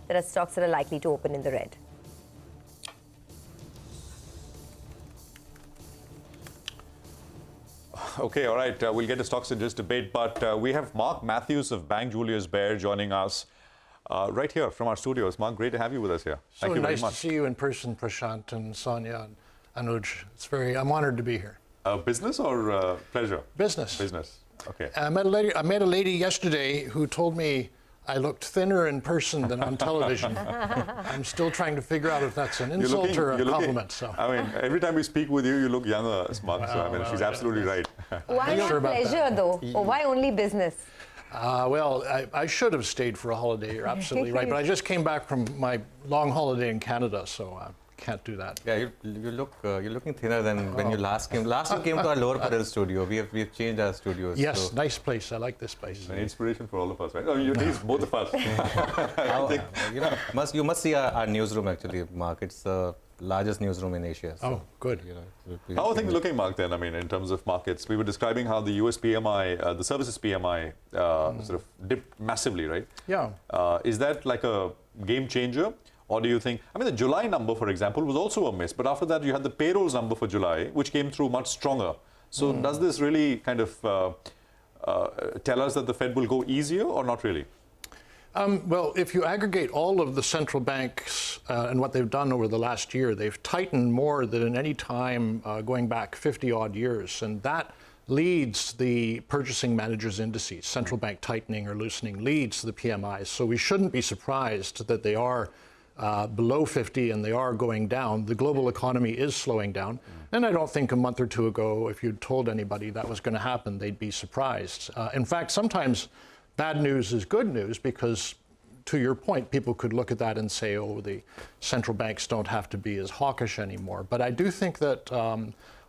there are stocks that are likely to open in the red. Okay, all right. We'll get to stocks in just a bit, but we have Mark Matthews of Bank Julius Baer joining us right here from our studios. Mark, great to have you with us here. Thank you very much. So nice to see you in person, Prashant and Sonia and Anuj. I'm honored to be here. Business or pleasure? Business. Business. Okay. I met a lady yesterday who told me I looked thinner in person than on television. I'm still trying to figure out if that's an insult or a compliment. I mean, every time we speak with you, you look younger, Mark. So, I mean, she's absolutely right. Why not pleasure, though? Or why only business? Well, I should have stayed for a holiday. You're absolutely right. But I just came back from my long holiday in Canada, so I can't do that. Yeah, you're looking thinner than when you last came. Last you came to our Lower Parel studio. We've changed our studios. Yes, so. Nice place. I like this place. An inspiration for all of us, right? Oh, both of us. You must see our newsroom actually, Mark. It's the largest newsroom in Asia. So, oh, good. How are things looking, Mark, then? I mean, in terms of markets, we were describing how the US PMI, the services PMI sort of dipped massively, right? Yeah. Is that like a game changer? Or do you think, I mean, the July number, for example, was also a miss, but after that you had the payrolls number for July, which came through much stronger. So does this really kind of tell us that the Fed will go easier or not really? Well, if you aggregate all of the central banks and what they've done over the last year, they've tightened more than in any time going back 50-odd years. And that leads the purchasing managers' indices. Central bank tightening or loosening leads the PMIs. So we shouldn't be surprised that they are below 50 and they are going down. The global economy is slowing down. And I don't think a month or two ago, if you'd told anybody that was going to happen, they'd be surprised. In fact, sometimes bad news is good news because, to your point, people could look at that and say, oh, the central banks don't have to be as hawkish anymore. But I do think that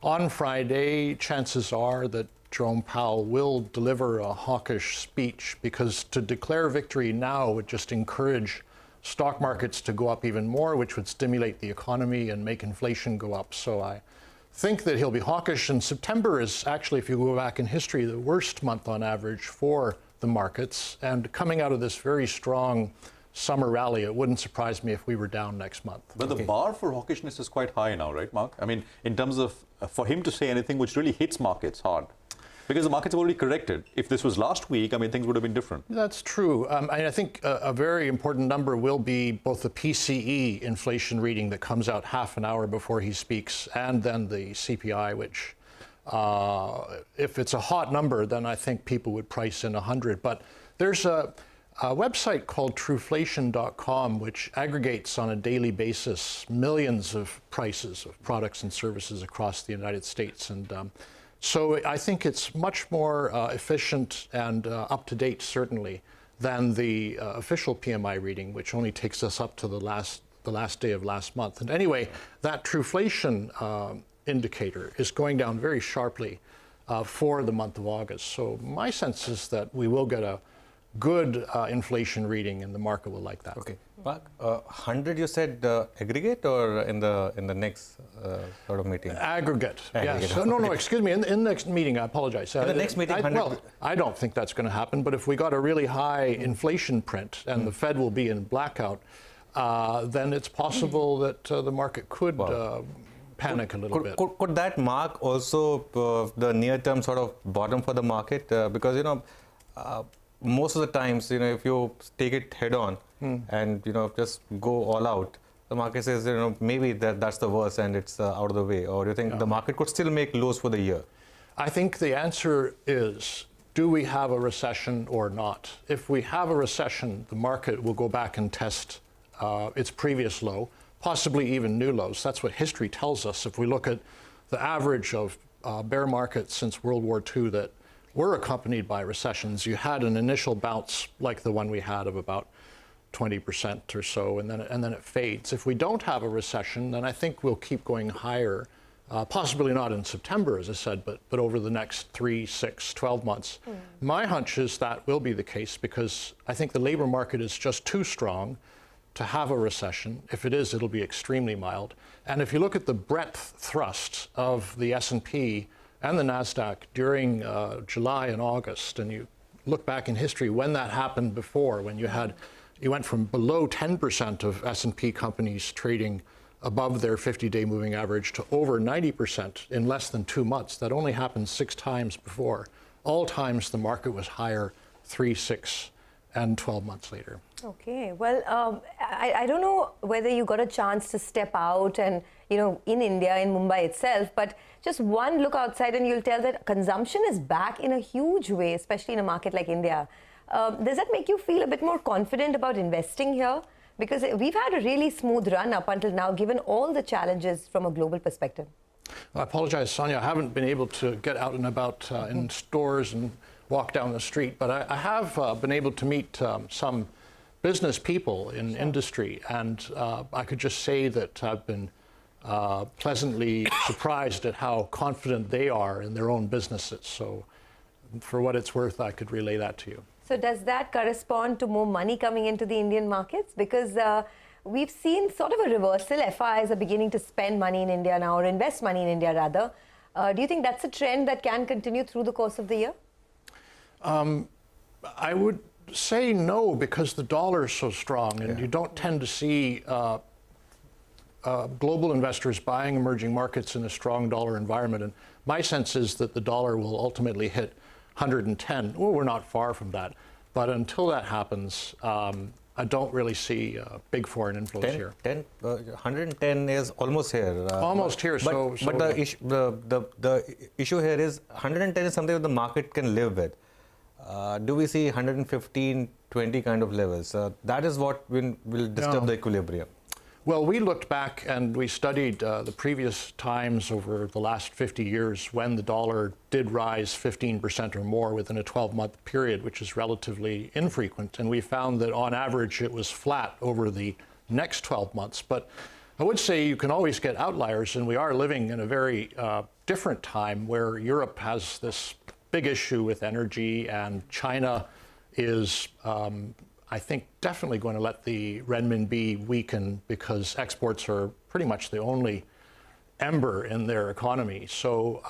on Friday, chances are that Jerome Powell will deliver a hawkish speech, because to declare victory now would just encourage stock markets to go up even more, which would stimulate the economy and make inflation go up. So I think that he'll be hawkish. And September is actually, if you go back in history, the worst month on average for the markets. And coming out of this very strong summer rally, it wouldn't surprise me if we were down next month. But the bar for hawkishness is quite high now, right, Mark? I mean, in terms of for him to say anything which really hits markets hard. Because the markets have already corrected. If this was last week, I mean, things would have been different. That's true. I think a very important number will be both the PCE inflation reading that comes out half an hour before he speaks, and then the CPI, which, if it's a hot number, then I think people would price in 100. But there's a website called Trueflation.com, which aggregates on a daily basis millions of prices of products and services across the United States. And so I think it's much more efficient and up-to-date, certainly, than the official PMI reading, which only takes us up to the last day of last month. And anyway, that Trueflation indicator is going down very sharply for the month of August. So my sense is that we will get a good inflation reading, and the market will like that. Okay, Mark, 100 you said aggregate or in the next sort of meeting? Aggregate. Yes. No, excuse me. In the next meeting, I apologize. In the next meeting, 100. Well, I don't think that's going to happen. But if we got a really high inflation print and the Fed will be in blackout, then it's possible that the market could panic a little bit. Could that mark also the near-term sort of bottom for the market? Because most of the times, if you take it head on and, just go all out, the market says, maybe that's the worst and it's out of the way. Or do you think the market could still make lows for the year? I think the answer is, do we have a recession or not? If we have a recession, the market will go back and test its previous low, possibly even new lows. That's what history tells us. If we look at the average of bear markets since World War II that were accompanied by recessions, you had an initial bounce like the one we had of about 20% or so, and then it fades. If we don't have a recession, then I think we'll keep going higher, possibly not in September, as I said, but over the next 3, 6, 12 months. My hunch is that will be the case, because I think the labor market is just too strong to have a recession. If it is, it'll be extremely mild. And if you look at the breadth thrust of the S&P and the NASDAQ during July and August, and you look back in history when that happened before, when you had you went from below 10% of S&P companies trading above their 50-day moving average to over 90% in less than 2 months. That only happened 6 times before. All times the market was higher 3, 6, and 12 months later. Okay, well, I don't know whether you got a chance to step out and, in India, in Mumbai itself, but just one look outside and you'll tell that consumption is back in a huge way, especially in a market like India. Does that make you feel a bit more confident about investing here? Because we've had a really smooth run up until now, given all the challenges from a global perspective. I apologize, Sonia. I haven't been able to get out and about in stores and walk down the street, but I have been able to meet some business people in industry, and I could just say that I've been pleasantly surprised at how confident they are in their own businesses. So for what it's worth, I could relay that to you. So does that correspond to more money coming into the Indian markets? Because we've seen sort of a reversal. FIs are beginning to spend money in India now, or invest money in India rather. Do you think that's a trend that can continue through the course of the year? I would say no, because the dollar is so strong, and you don't tend to see global investors buying emerging markets in a strong dollar environment. And my sense is that the dollar will ultimately hit 110. Well, we're not far from that. But until that happens, I don't really see big foreign influence here. 110 is almost here. Almost here. But the issue here is 110 is something that the market can live with. Do we see 115, 20 kind of levels? That is what will disturb the equilibrium. Well, we looked back and we studied the previous times over the last 50 years when the dollar did rise 15% or more within a 12-month period, which is relatively infrequent. And we found that on average it was flat over the next 12 months. But I would say you can always get outliers, and we are living in a very different time where Europe has this big issue with energy, and China is I think definitely going to let the renminbi weaken, because exports are pretty much the only ember in their economy. So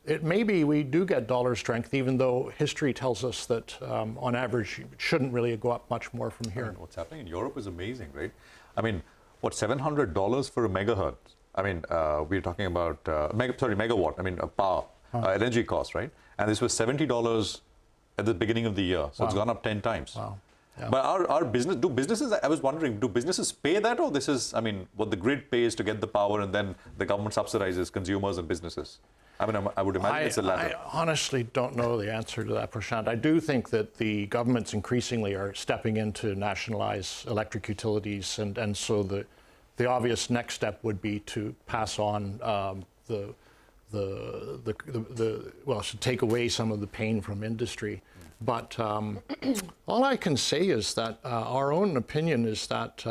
it may be we do get dollar strength, even though history tells us that on average it shouldn't really go up much more from here. What's happening in Europe is amazing, right? I mean, what, $700 for a megahertz? I mean, we're talking about megawatt. I mean, power, energy cost, right? And this was $70 at the beginning of the year, so it's gone up 10 times. Wow. Yeah. But our businesses, I was wondering, do businesses pay that, or this is, I mean, what the grid pays to get the power and then the government subsidizes consumers and businesses? I mean, I would imagine it's the latter. I honestly don't know the answer to that, Prashant. I do think that the governments increasingly are stepping in to nationalize electric utilities, and so the obvious next step would be to pass on to take away some of the pain from industry. But all I can say is that our own opinion is that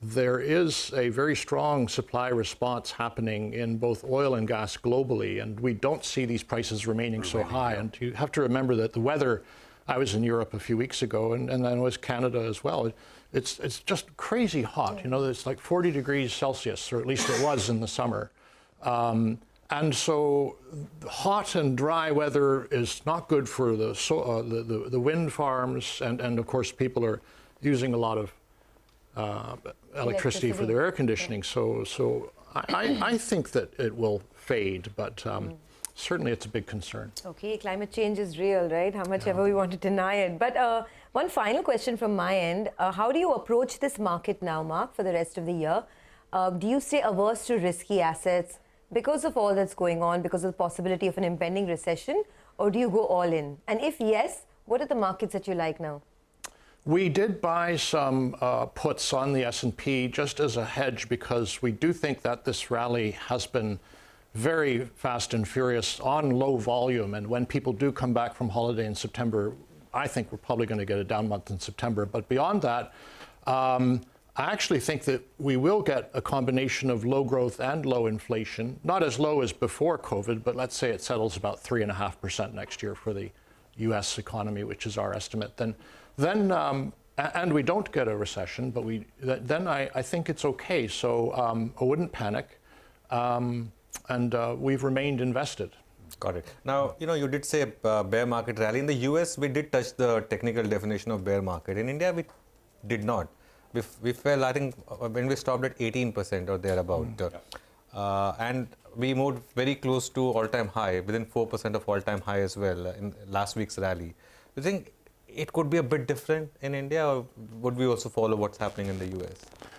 there is a very strong supply response happening in both oil and gas globally, and we don't see these prices remaining so high. And you have to remember that the weather, I was in Europe a few weeks ago, and then I was Canada as well. It's just crazy hot. You know, it's like 40 degrees Celsius, or at least it was in the summer. And so hot and dry weather is not good for the wind farms, and of course people are using a lot of electricity for their air conditioning. So I think that it will fade, but certainly it's a big concern. Okay, climate change is real, right? How much ever we want to deny it. But one final question from my end. How do you approach this market now, Mark, for the rest of the year? Do you stay averse to risky assets because of all that's going on, because of the possibility of an impending recession, or do you go all in? And if yes, what are the markets that you like now? We did buy some puts on the S&P just as a hedge, because we do think that this rally has been very fast and furious on low volume. And when people do come back from holiday in September, I think we're probably going to get a down month in September. But beyond that, I actually think that we will get a combination of low growth and low inflation, not as low as before COVID, but let's say it settles about 3.5% next year for the US economy, which is our estimate. Then and we don't get a recession, but then I think it's okay. So I wouldn't panic, and we've remained invested. Got it. Now, you did say bear market rally. In the US, we did touch the technical definition of bear market. In India, we did not. We fell, I think, when we stopped at 18% or thereabout. And we moved very close to all-time high, within 4% of all-time high as well in last week's rally. Do you think it could be a bit different in India, or would we also follow what's happening in the US?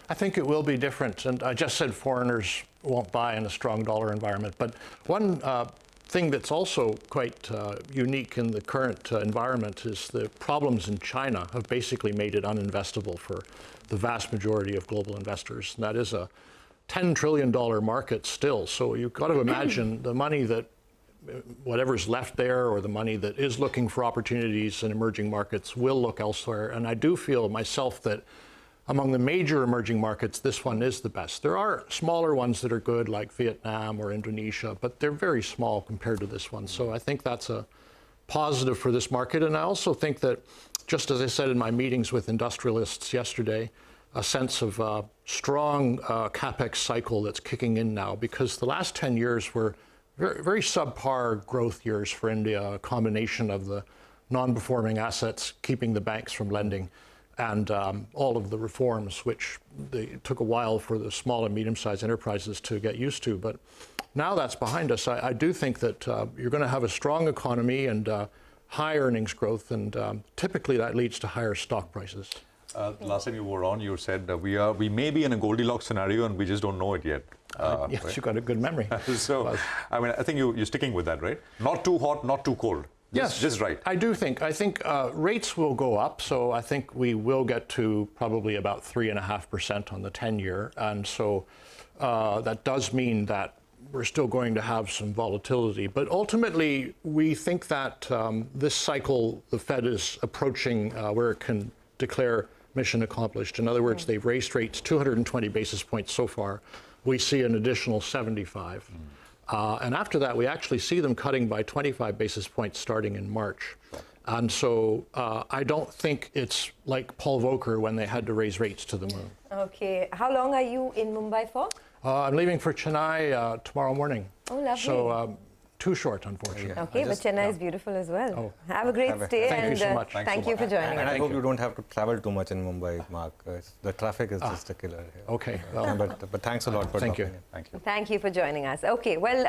I think it will be different. And I just said foreigners won't buy in a strong dollar environment. But one thing that's also quite unique in the current environment is the problems in China have basically made it uninvestable for the vast majority of global investors. And that is a $10 trillion market still. So you've got to imagine the money that whatever's left there, or the money that is looking for opportunities in emerging markets, will look elsewhere. And I do feel myself that among the major emerging markets, this one is the best. There are smaller ones that are good, like Vietnam or Indonesia, but they're very small compared to this one. So I think that's a positive for this market. And I also think that, just as I said in my meetings with industrialists yesterday, a sense of a strong capex cycle that's kicking in now, because the last 10 years were very, very subpar growth years for India, a combination of the non-performing assets keeping the banks from lending, and all of the reforms, which it took a while for the small and medium-sized enterprises to get used to. But now that's behind us. I do think that you're going to have a strong economy and high earnings growth, and typically that leads to higher stock prices. Last time you were on, you said we may be in a Goldilocks scenario and we just don't know it yet. Yes, right? you've got a good memory. So, I mean, I think you're sticking with that, right? Not too hot, not too cold. Yes, just right. I do think. I think rates will go up, so I think we will get to probably about 3.5% on the 10-year, and so that does mean that we're still going to have some volatility. But ultimately, we think that this cycle, the Fed is approaching where it can declare mission accomplished. In other words, they've raised rates 220 basis points so far. We see an additional 75. And after that, we actually see them cutting by 25 basis points starting in March. And so I don't think it's like Paul Volcker when they had to raise rates to the moon. Okay. How long are you in Mumbai for? I'm leaving for Chennai tomorrow morning. Oh, lovely. So too short, unfortunately. Yeah. Okay, but Chennai is beautiful as well. Oh. Have a great stay, Thank you and so much. thank you for joining And us. I hope you don't have to travel too much in Mumbai, Mark. The traffic is just a killer here. Okay. Well, But thanks a lot for thank you. dropping in. Thank you. Thank you for joining us. Okay, well.